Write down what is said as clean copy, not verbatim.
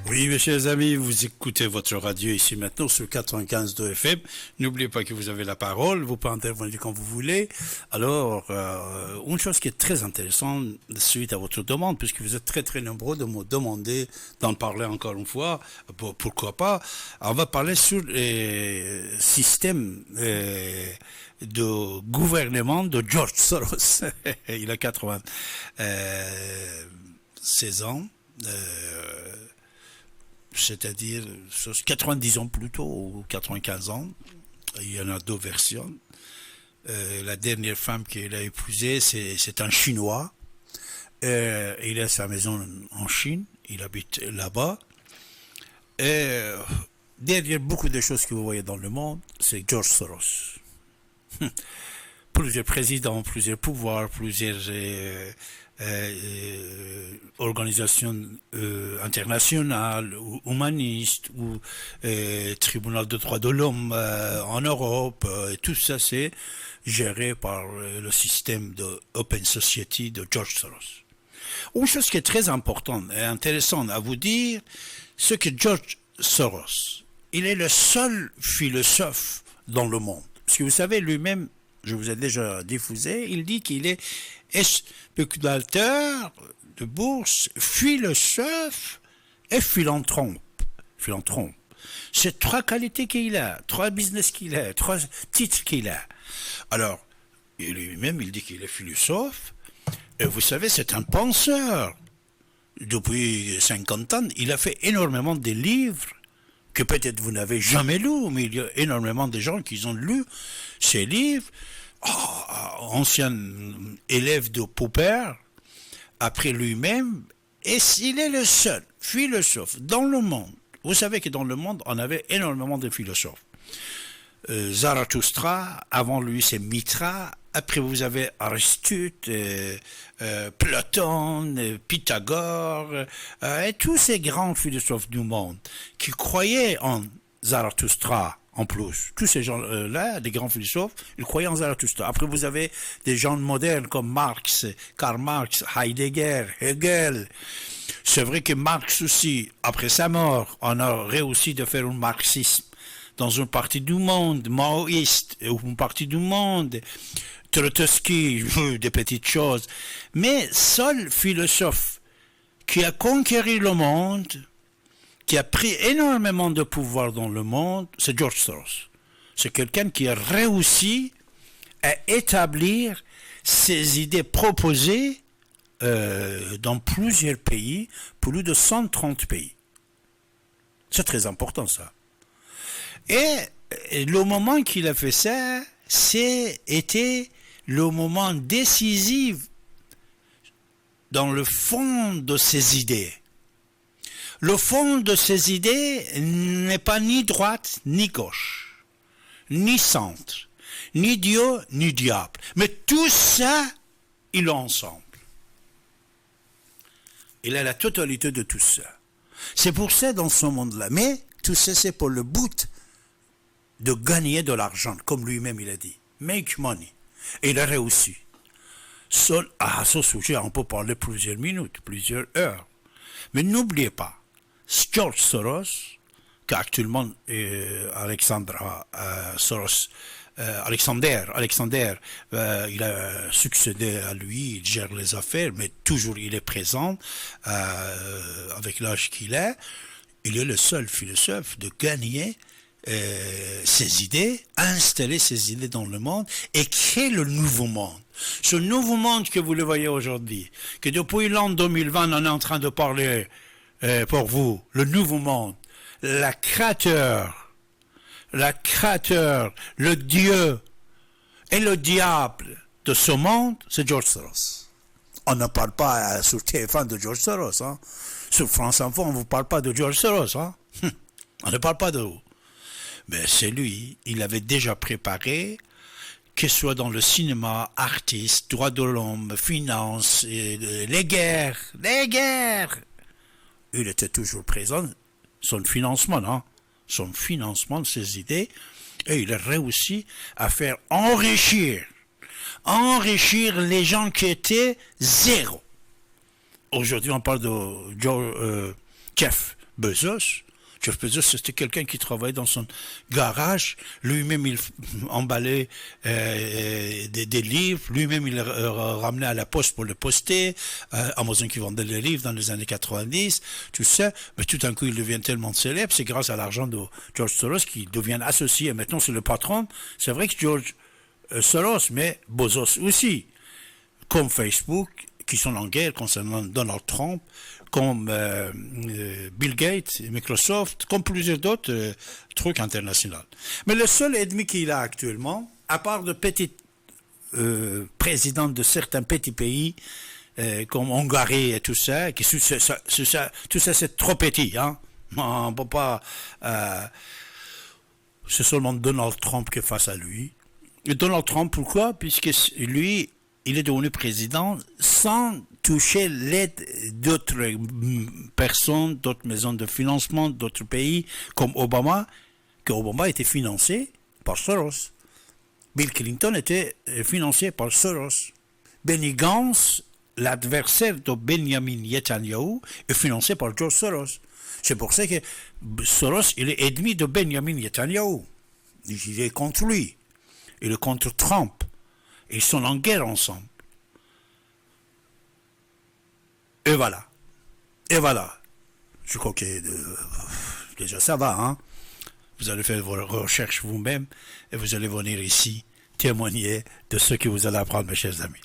Oui, mes chers amis, vous écoutez votre radio ici maintenant sur 95.2 FM. N'oubliez pas que vous avez la parole, vous pouvez intervenir quand vous voulez. Alors, une chose qui est très intéressante suite à votre demande, puisque vous êtes très très nombreux de me demander d'en parler encore une fois, pourquoi pas, on va parler sur les systèmes de gouvernement de George Soros. Il a 96 ans. C'est-à-dire 90 ans plus tôt, ou 95 ans. Il y en a deux versions. La dernière femme qu'il a épousée, c'est un Chinois. Il a sa maison en Chine, il habite là-bas. Derrière beaucoup de choses que vous voyez dans le monde, c'est George Soros. Plusieurs présidents, plusieurs pouvoirs, plusieurs organisations internationales ou humanistes ou tribunal de droits de l'homme en Europe, et tout ça c'est géré par le système de Open Society de George Soros. Une chose qui est très importante et intéressante à vous dire, c'est que George Soros, il est le seul philosophe dans le monde. Parce que vous savez, lui-même, je vous ai déjà diffusé, il dit qu'il est spéculateur de bourse, philosophe et philanthrope. C'est trois qualités qu'il a, trois business qu'il a, trois titres qu'il a. Alors, lui-même, il dit qu'il est philosophe, et vous savez, c'est un penseur. Depuis 50 ans, il a fait énormément de livres que peut-être vous n'avez jamais lus, mais il y a énormément de gens qui ont lu ces livres. Ancien élève de Popper, après lui-même, et il est le seul philosophe dans le monde. Vous savez que dans le monde, on avait énormément de philosophes. Zarathustra, avant lui c'est Mitra, après vous avez Aristote, Platon, Pythagore, et tous ces grands philosophes du monde qui croyaient en Zarathustra. En plus, tous ces gens-là, des grands philosophes, ils croyaient en Zarathustra. Après, vous avez des gens modernes comme Marx, Karl Marx, Heidegger, Hegel. C'est vrai que Marx aussi, après sa mort, on a réussi de faire un marxisme dans une partie du monde, maoïste, ou une partie du monde, Trotsky, des petites choses. Mais seul philosophe qui a conquéri le monde, qui a pris énormément de pouvoir dans le monde, c'est George Soros. C'est quelqu'un qui a réussi à établir ses idées proposées dans plusieurs pays, plus de 130 pays. C'est très important ça. Et le moment qu'il a fait ça, c'était le moment décisif dans le fond de ses idées. Le fond de ces idées n'est pas ni droite, ni gauche, ni centre, ni Dieu, ni diable. Mais tout ça, il est ensemble. Il a la totalité de tout ça. C'est pour ça dans ce monde-là. Mais tout ça, c'est pour le but de gagner de l'argent, comme lui-même il a dit. Make money. Et il a réussi. À ce sujet, on peut parler plusieurs minutes, plusieurs heures. Mais n'oubliez pas, George Soros, qu'actuellement Alexander, il a succédé à lui, il gère les affaires, mais toujours il est présent avec l'âge qu'il a. Il est le seul philosophe de gagner ses idées, installer ses idées dans le monde et créer le nouveau monde. Ce nouveau monde que vous le voyez aujourd'hui, que depuis l'an 2020 on est en train de parler pour vous, le nouveau monde, le créateur, le Dieu et le diable de ce monde, c'est George Soros. On ne parle pas sur TF1 de George Soros. Hein. Sur France Info, on ne vous parle pas de George Soros. Hein. On ne parle pas de vous. Mais c'est lui, il avait déjà préparé, que ce soit dans le cinéma, artistes, droits de l'homme, finances, les guerres. Il était toujours présent, son financement de ses idées, et il a réussi à faire enrichir les gens qui étaient zéro. Aujourd'hui, on parle de Jeff Bezos. Jeff Bezos, c'était quelqu'un qui travaillait dans son garage. Lui-même, il emballait des livres. Lui-même, il ramenait à la poste pour le poster. Amazon qui vendait les livres dans les années 90. Tout ça. Mais tout d'un coup, il devient tellement célèbre. C'est grâce à l'argent de George Soros qu'il devient associé. Maintenant, c'est le patron. C'est vrai que George Soros, mais Bezos aussi. Comme Facebook, qui sont en guerre concernant Donald Trump, comme Bill Gates, Microsoft, comme plusieurs d'autres trucs internationaux. Mais le seul ennemi qu'il a actuellement, à part de petits présidents de certains petits pays, comme Hongrie et tout ça, tout ça c'est trop petit, hein. On ne peut pas... c'est seulement Donald Trump qui est face à lui. Et Donald Trump, pourquoi? Puisque lui, il est devenu président sans toucher l'aide d'autres personnes, d'autres maisons de financement, d'autres pays, comme Obama, que Obama était financé par Soros. Bill Clinton était financé par Soros. Benny Gantz, l'adversaire de Benjamin Netanyahu, est financé par George Soros. C'est pour ça que Soros, il est ennemi de Benjamin Netanyahu. Il est contre lui. Il est contre Trump. Ils sont en guerre ensemble. Et voilà. Et voilà. Je crois que déjà ça va, hein. Vous allez faire vos recherches vous-même et vous allez venir ici témoigner de ce que vous allez apprendre, mes chers amis.